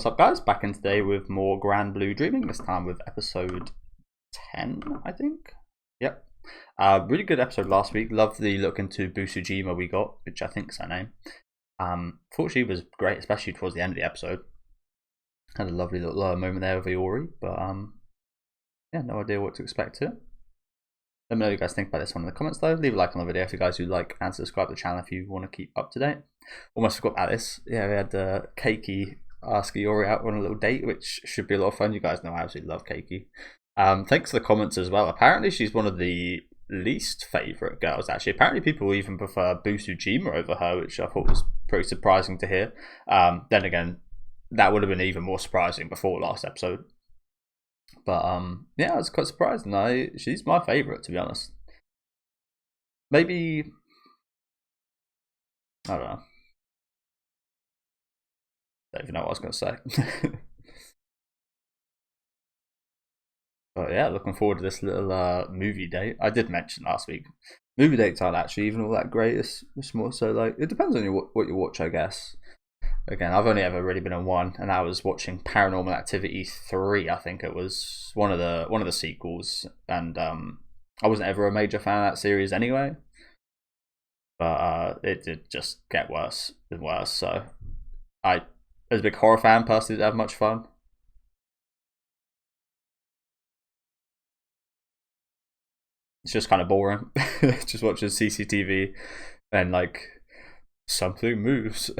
What's up, guys? Back in today with more Grand Blue Dreaming, this time with episode 10, I think. Yep. Really good episode last week. Loved the look into Busujima we got, which I think is her name. Thought she was great, especially towards the end of the episode. Had a lovely little moment there with Iori, but yeah, no idea what to expect here. Let me know what you guys think about this one in the comments though. Leave a like on the video if you guys do like, and subscribe to the channel if you want to keep up to date. Almost forgot about this. Yeah, we had Keiki ask Iori out on a little date, which should be a lot of fun. You guys know I absolutely love Keiki. Thanks for the comments as well. Apparently she's one of the least favourite girls actually. Apparently people even prefer Busujima over her, which I thought was pretty surprising to hear. Then again, that would have been even more surprising before last episode. But yeah, I was quite surprised, and she's my favourite, to be honest. Maybe, I don't know. Don't even know what I was going to say. But yeah, looking forward to this little movie date. I did mention last week, movie dates aren't actually even all that great. It's more so like, it depends on what you watch, I guess. Again, I've only ever really been on one, and I was watching Paranormal Activity 3. I think it was one of the sequels, and I wasn't ever a major fan of that series anyway. But it did just get worse and worse. So I, as a big horror fan, personally didn't have much fun. It's just kind of boring. Just watching CCTV and like something moves.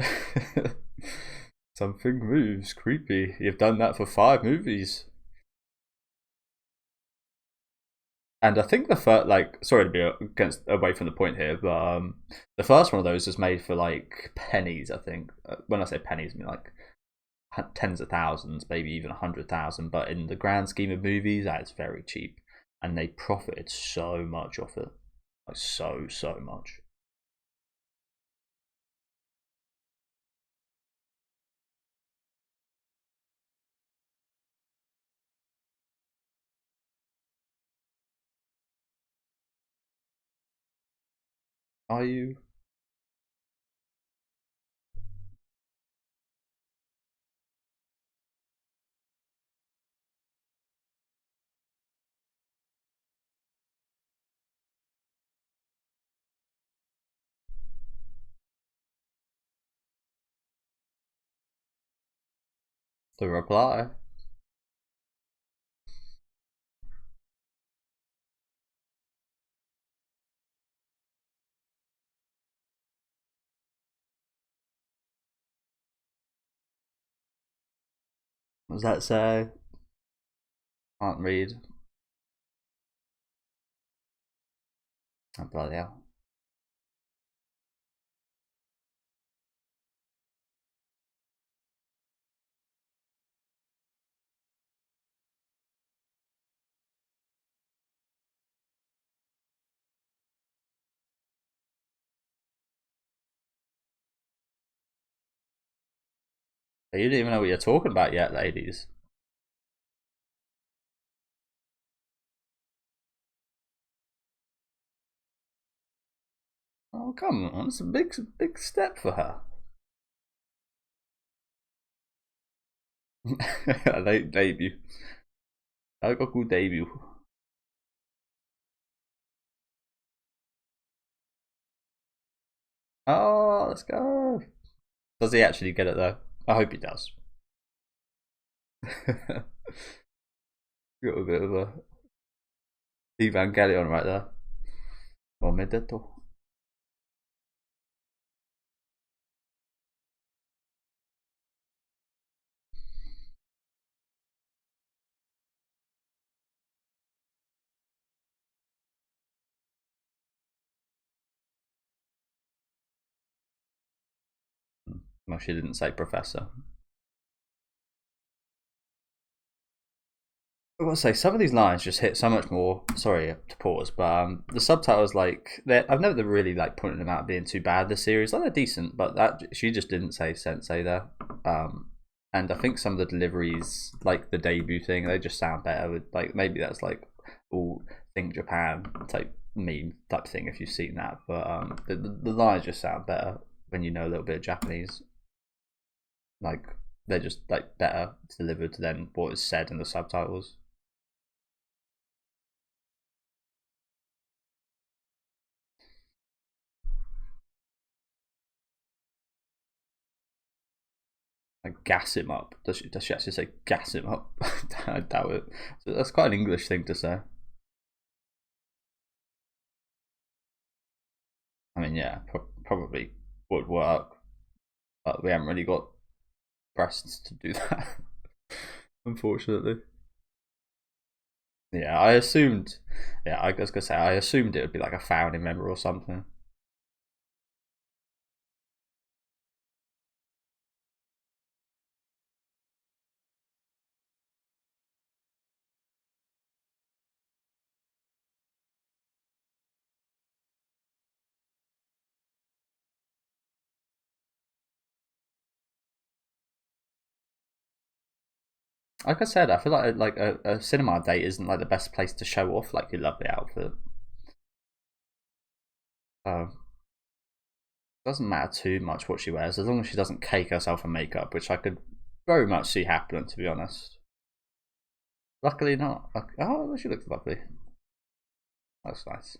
Something moves. Creepy. You've done that for 5 movies. And I think the first, like, sorry to be away from the point here, but the first one of those was made for like pennies. I think when I say pennies, I mean like tens of thousands, maybe even 100,000. But in the grand scheme of movies, that is very cheap, and they profited so much off it, like so much. Are you? The reply. What does that say? Can't read. Oh, bloody hell. You don't even know what you're talking about yet, ladies. Oh, come on. It's a big step for her. Debut. Goku debut. Oh, let's go. Does he actually get it though? I hope he does. Got a bit of a Evangelion right there. Omedeto. Well, she didn't say professor. I gotta say, some of these lines just hit so much more. Sorry to pause, but the subtitles, like, I've never really like pointed them out being too bad. This series, like, they're decent, but that she just didn't say sensei there. And I think some of the deliveries, like the debut thing, they just sound better. With like maybe that's like all think Japan type meme type thing if you've seen that, but the lines just sound better when you know a little bit of Japanese. Like they're just like better delivered than what is said in the subtitles. Like gas him up. Does she actually say gas him up? I doubt it. So that's quite an English thing to say. I mean, yeah, probably would work, but we haven't really got breasts to do that, unfortunately. Yeah, I assumed. Yeah, I was gonna say I assumed it would be like a founding member or something. Like I said, I feel like a cinema date isn't like the best place to show off like your lovely outfit. Uh, doesn't matter too much what she wears as long as she doesn't cake herself in makeup, which I could very much see happening, to be honest. Luckily not. Oh, she looks lovely. That's nice.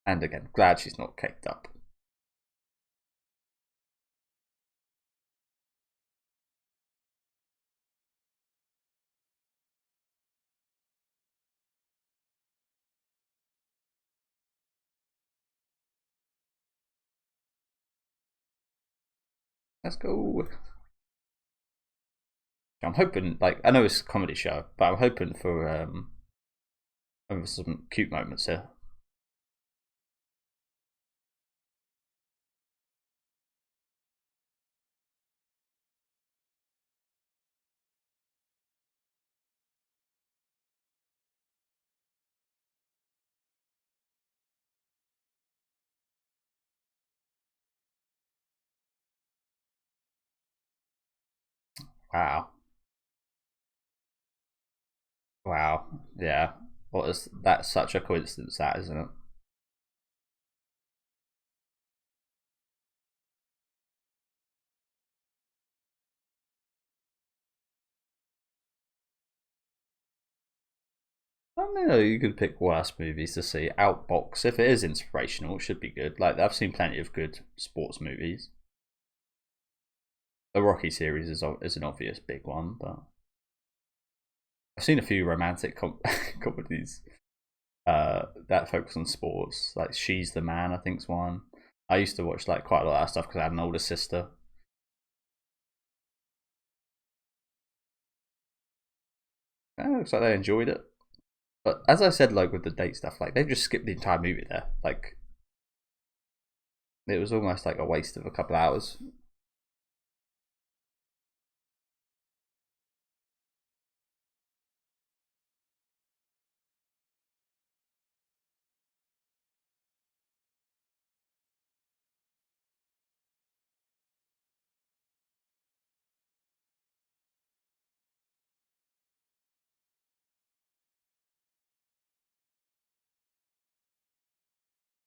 And again, glad she's not caked up. Let's go. I'm hoping, like, I know it's a comedy show, but I'm hoping for some cute moments here. Wow. Wow. Yeah. What is that's such a coincidence, that isn't it? I don't know. You could pick worse movies to see. Outbox, if it is inspirational, it should be good. Like I've seen plenty of good sports movies. The Rocky series is an obvious big one, but I've seen a few romantic comedies that focus on sports. Like She's the Man, I think's one. I used to watch like quite a lot of that stuff because I had an older sister. Looks like they enjoyed it. But as I said, like with the date stuff, like they've just skipped the entire movie there. Like it was almost like a waste of a couple hours.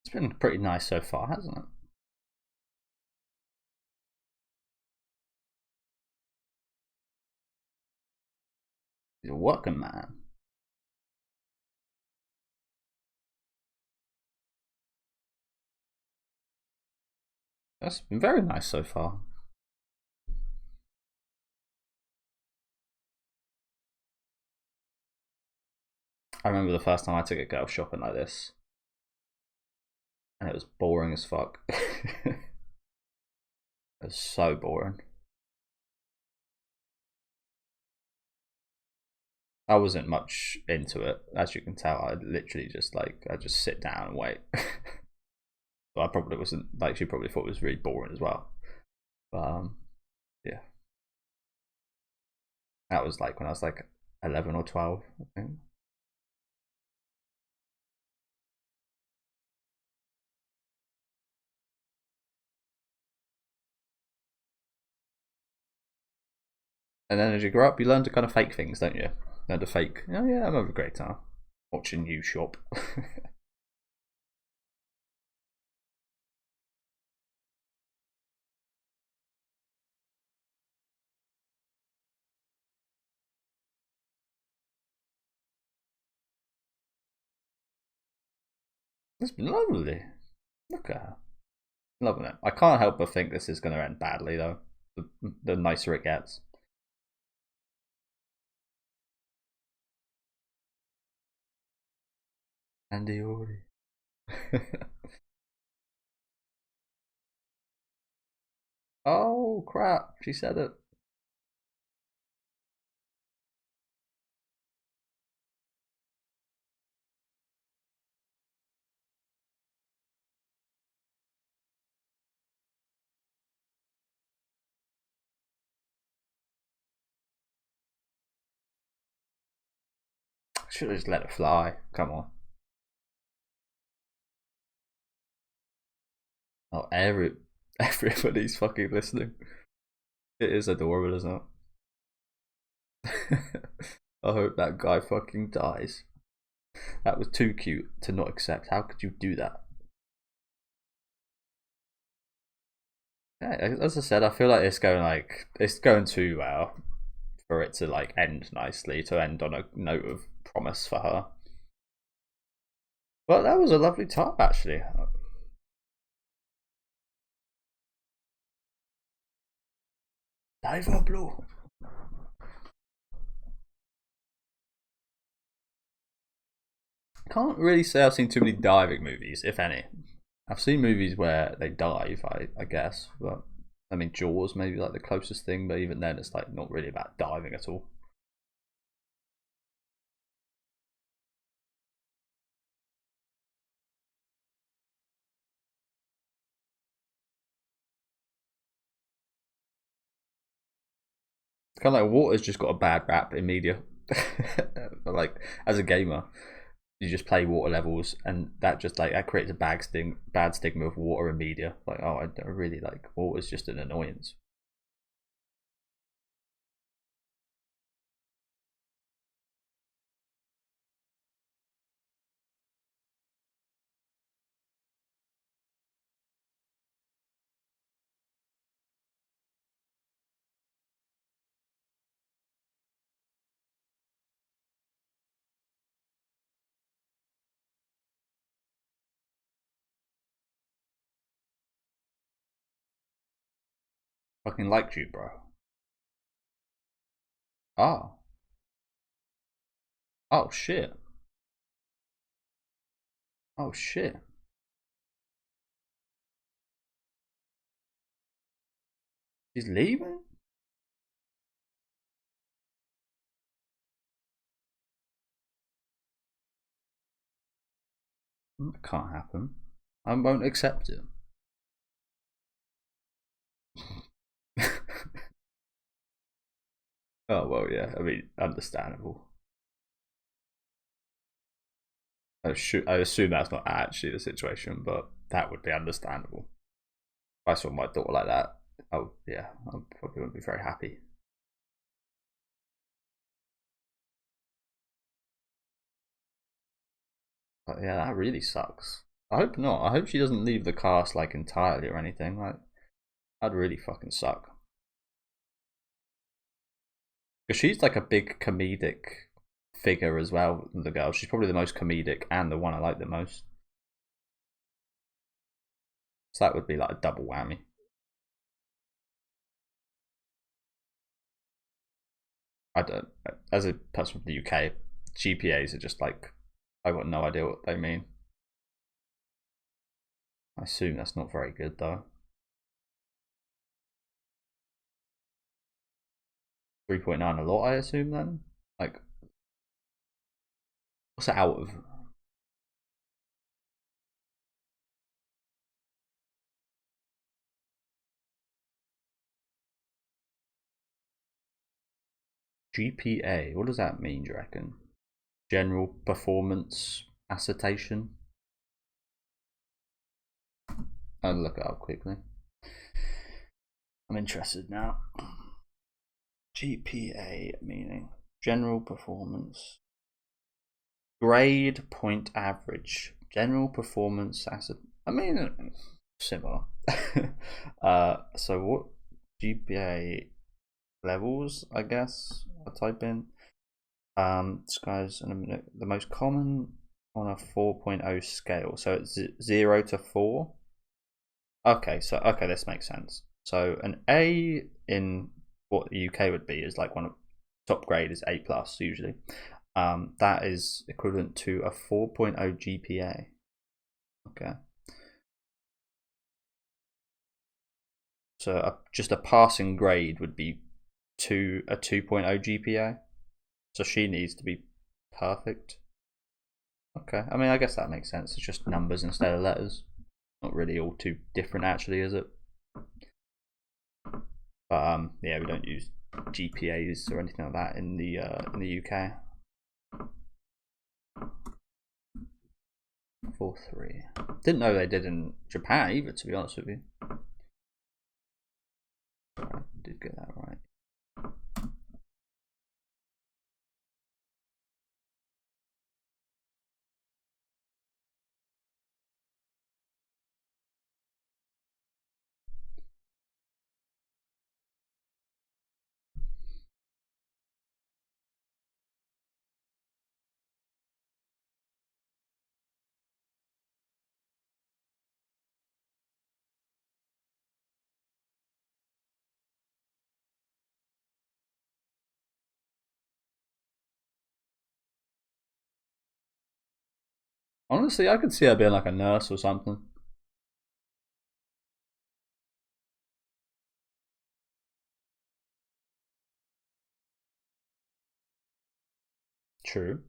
It's been pretty nice so far, hasn't it? He's a working man. That's been very nice so far. I remember the first time I took a girl shopping like this, and it was boring as fuck. It was so boring. I wasn't much into it, as you can tell. I literally just I just sit down and wait. But I probably wasn't like she probably thought it was really boring as well. But yeah, that was like when I was like 11 or 12, I think. And then as you grow up, you learn to kind of fake things, don't you? Learn to fake. Oh yeah, I'm having a great time watching you shop. It's lovely. Look at her. Loving it. I can't help but think this is going to end badly, though. The nicer it gets. Andy Ori. Oh, crap. She said it. Should have just let it fly. Come on. Oh, everybody's fucking listening. It is adorable, isn't it? I hope that guy fucking dies. That was too cute to not accept. How could you do that? Yeah, as I said, I feel like it's going too well for it to like end nicely, to end on a note of promise for her. But that was a lovely time, actually. Diver Blue. Can't really say I've seen too many diving movies, if any. I've seen movies where they dive, I guess, but I mean Jaws maybe like the closest thing, but even then it's like not really about diving at all. It's kind of like water's just got a bad rap in media. Like as a gamer, you just play water levels, and that just like that creates a bad stigma of water in media. Like, oh, I don't really like water's just an annoyance. Fucking liked you, bro. Oh, oh shit, oh shit. She's leaving. That can't happen. I won't accept it. Oh well, yeah. I mean, understandable. I assume that's not actually the situation, but that would be understandable. If I saw my daughter like that, oh yeah, I probably wouldn't be very happy. But yeah, that really sucks. I hope not. I hope she doesn't leave the cast like entirely or anything. Like that'd really fucking suck. Because she's like a big comedic figure as well. The girl, she's probably the most comedic and the one I like the most. So that would be like a double whammy. I don't. As a person from the UK, GPAs are just like I've got no idea what they mean. I assume that's not very good though. 3.9 a lot, I assume then. Like, what's it out of? GPA. What does that mean? Do you reckon? General performance assertion. I'll look it up quickly. I'm interested now. GPA meaning general performance. Grade point average. General performance asset. I mean, similar. So what GPA levels? I guess I'll type in. This guy's in a minute. The most common on a 4.0 scale. So it's 0 to 4. Okay, so okay, this makes sense. So an A in what the UK would be is like one of top grade is A plus usually. That is equivalent to a 4.0 GPA. Okay. So just a passing grade would be a 2.0 GPA. So she needs to be perfect. Okay, I mean, I guess that makes sense. It's just numbers instead of letters. Not really all too different, actually, is it? But yeah, we don't use GPAs or anything like that in the UK. 4.3. Didn't know they did in Japan either, to be honest with you. I did get that right. Honestly, I could see her being like a nurse or something. True.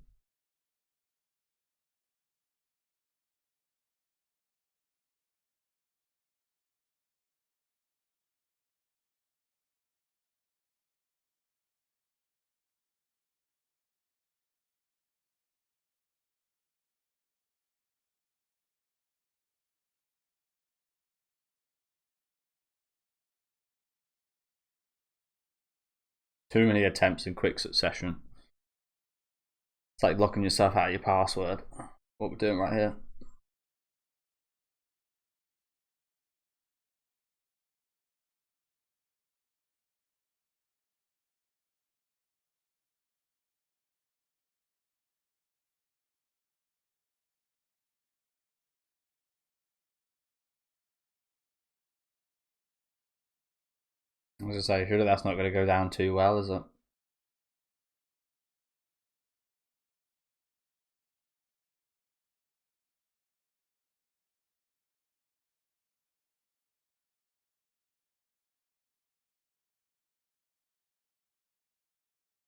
Too many attempts in quick succession. It's like locking yourself out of your password. What we're doing right here. As I say, surely that's not going to go down too well, is it?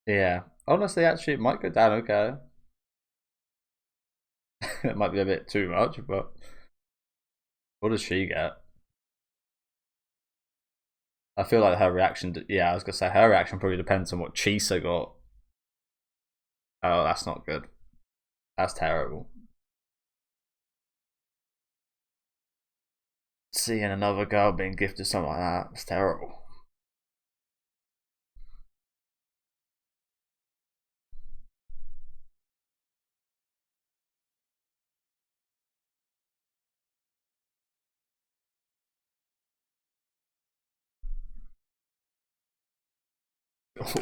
Yeah. Honestly, actually, it might go down okay. It might be a bit too much, but what does she get? I feel like her reaction. Yeah, I was gonna say her reaction probably depends on what Chisa got. Oh, that's not good. That's terrible. Seeing another girl being gifted something like that, it's terrible.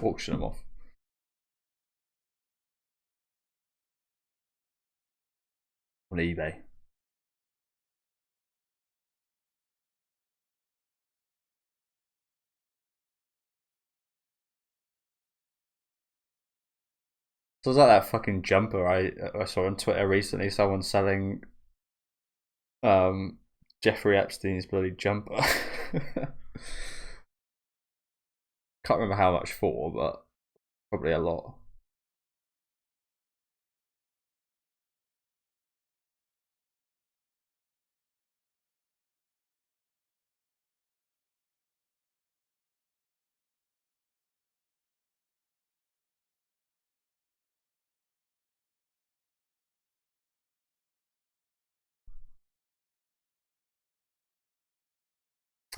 Auction them off on eBay. So it's like that fucking jumper I saw on Twitter recently. Someone selling um Jeffrey Epstein's bloody jumper. Can't remember how much for, but probably a lot.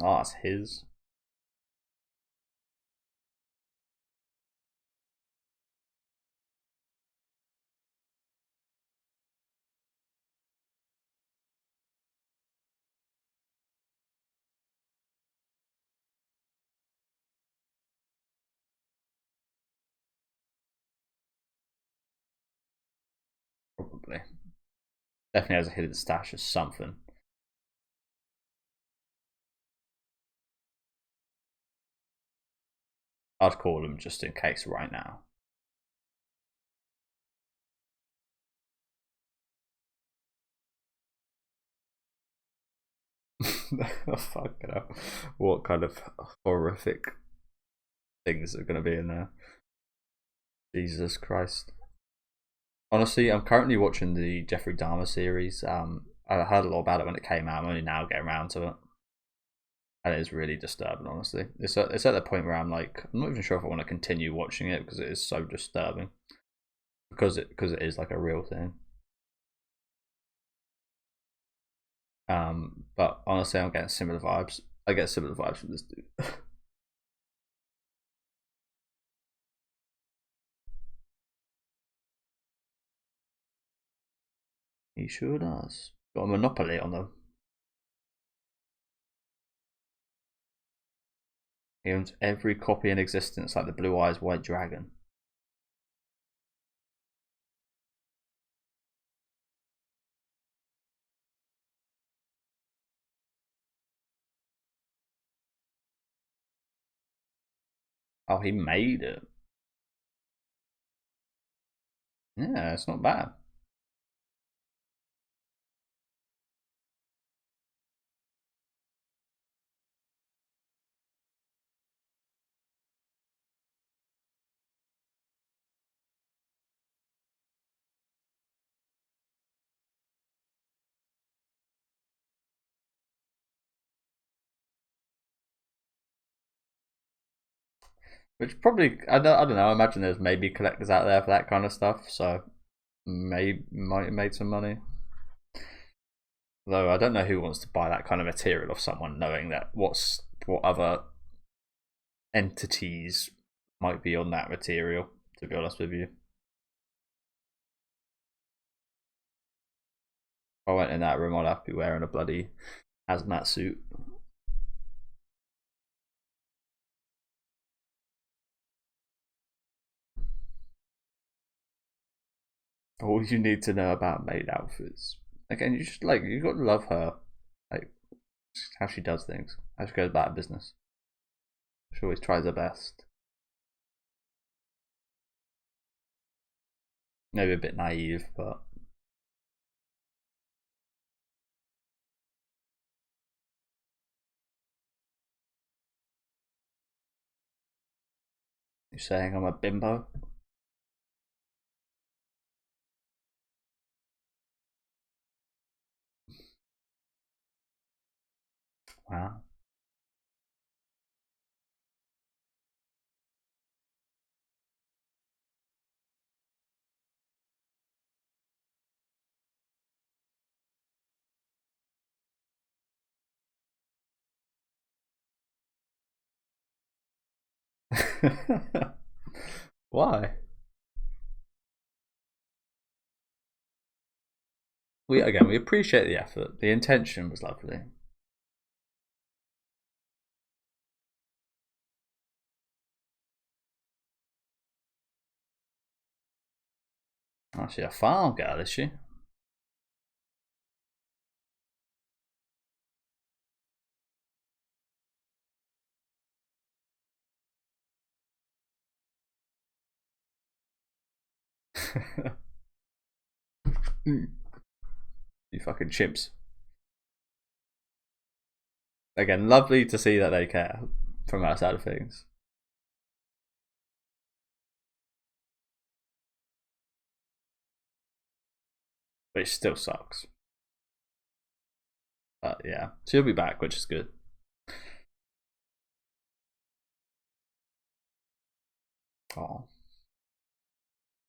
Oh, it's his. Probably. Definitely has a hidden stash of something. I'd call him just in case right now. Fucking hell. What kind of horrific things are going to be in there? Jesus Christ. Honestly, I'm currently watching the Jeffrey Dahmer series. I heard a lot about it when it came out. I'm only now getting around to it. And it is really disturbing, honestly. It's at the point where I'm like, I'm not even sure if I want to continue watching it because it is so disturbing. Because it is like a real thing. But honestly, I'm getting similar vibes. I get similar vibes from this dude. He sure does. Got a monopoly on them. He owns every copy in existence, like the Blue Eyes White Dragon. Oh, he made it. Yeah, it's not bad. Which probably I don't know. I imagine there's maybe collectors out there for that kind of stuff. So might have made some money. Though I don't know who wants to buy that kind of material off someone, knowing that what other entities might be on that material. To be honest with you, if I went in that room, I'd have to be wearing a bloody hazmat suit. All you need to know about maid outfits. Again, you just like you got to love her, like how she does things, how she goes about business. She always tries her best. Maybe a bit naive, but you're saying I'm a bimbo. Wow. Why? We appreciate the effort. The intention was lovely. Oh, she's a farm girl, is she? You fucking chimps. Again, lovely to see that they care from that side of things. But it still sucks. But yeah, she'll be back, which is good. Oh.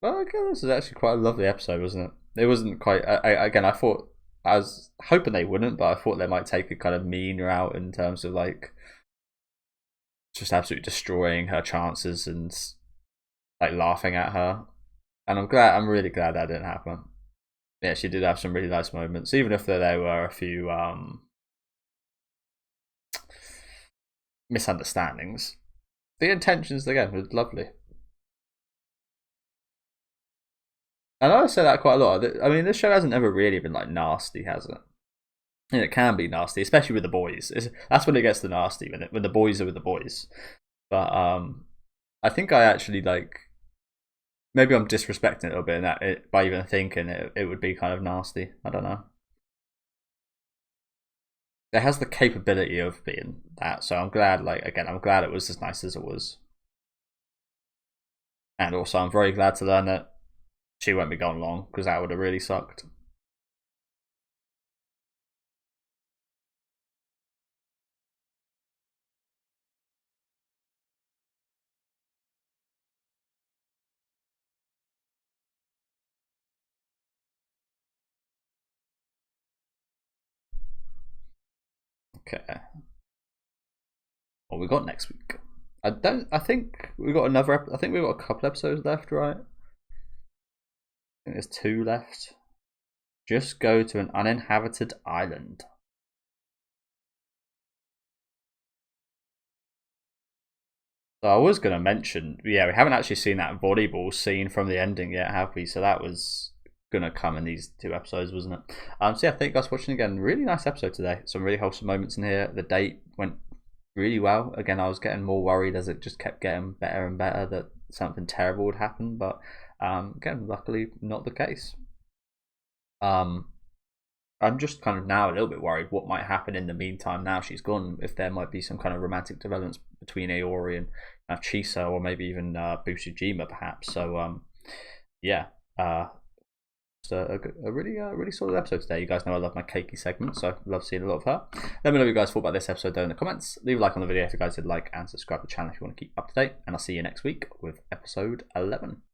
Well, okay, this is actually quite a lovely episode, wasn't it? It wasn't quite. Again, I thought I was hoping they wouldn't, but I thought they might take a kind of mean route in terms of like just absolutely destroying her chances and like laughing at her. And I'm really glad that didn't happen. Yeah, she did have some really nice moments, even if there were a few misunderstandings. The intentions again were lovely. I know I say that quite a lot. I mean, this show hasn't ever really been like nasty, has it? And it can be nasty, especially with the boys. That's when it gets the nasty, when the boys are with the boys. But I think I actually like. Maybe I'm disrespecting it a little bit in that by even thinking it would be kind of nasty. I don't know. It has the capability of being that, so I'm glad. Like again, I'm glad it was as nice as it was, and also I'm very glad to learn that she won't be gone long because that would have really sucked. Okay. What we got next week? I think we got another. I think we got a couple episodes left, right? I think there's 2 left. Just go to an uninhabited island. So I was going to mention, yeah, we haven't actually seen that volleyball scene from the ending yet, have we? So that was going to come in these 2 episodes, wasn't it? So yeah, thank you guys for watching again. Really nice episode today. Some really wholesome moments in here. The date went really well. Again, I was getting more worried as it just kept getting better and better that something terrible would happen, but again, luckily not the case. I'm just kind of now a little bit worried what might happen in the meantime. Now she's gone, if there might be some kind of romantic developments between Aori and Chisa, or maybe even Busujima, perhaps. So yeah, just a really solid episode today. You guys know I love my cakey segment, so I love seeing a lot of her. Let me know what you guys thought about this episode down in the comments. Leave a like on the video if you guys did like, and subscribe to the channel if you want to keep up to date. And I'll see you next week with episode 11.